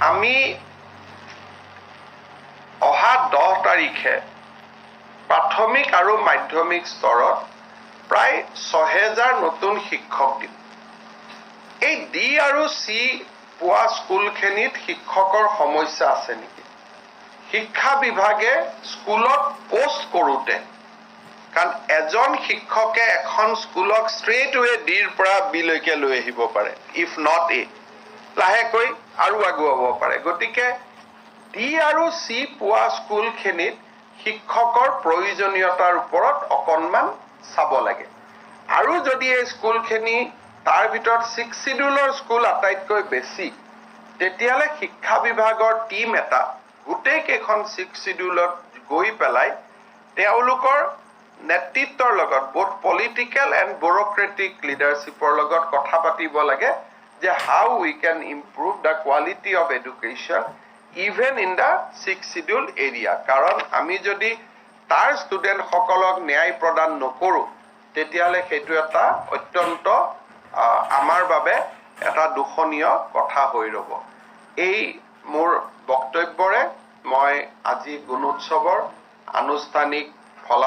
আমি অহা 10 তাৰিখে প্ৰাথমিক আৰু মাধ্যমিক স্তৰত প্ৰায় 6000 নতুন শিক্ষক দিম। এই ডি আৰু সি পোৱা স্কুলখিনিত শিক্ষকৰ সমস্যা আছে নেকি? শিক্ষা বিভাগে স্কুলত পোষ্ট কৰোঁতে, কাৰণ এজন শিক্ষকে এখন স্কুলক ষ্ট্ৰেইট ৱে ডিৰ পৰা বিলৈকে লৈ আহিব পাৰে, ইফ নট এ, লাহেকৈ আৰু আগুৱাব পাৰে। গতিকে ডি আৰু সি পোৱা স্কুলখিনিত শিক্ষকৰ প্ৰয়োজনীয়তাৰ ওপৰত অকণমান চাব লাগে। আৰু যদি এই স্কুলখিনি তাৰ ভিতৰত 6 শিডিউলৰ স্কুল আটাইতকৈ বেছি, তেতিয়াহ'লে শিক্ষা বিভাগৰ টিম এটা গোটেই কেইখন 6 শিডিউলত গৈ পেলাই তেওঁলোকৰ নেতৃত্বৰ লগত both political and bureaucratic leadershipৰ লগত কথা পাতিব লাগে যে how we can improve the quality of education even in the 6 schedule area. কাৰণ আমি যদি তাৰ ষ্টুডেণ্ট সকলক ন্যায় প্ৰদান নকৰোঁ, তেতিয়াহ'লে সেইটো এটা অত্যন্ত আমাৰ বাবে এটা দুখনীয় কথা হৈ ৰ'ব। এই মোৰ বক্তব্যৰে মই আজি গুণোৎসৱৰ আনুষ্ঠানিক ফলাফল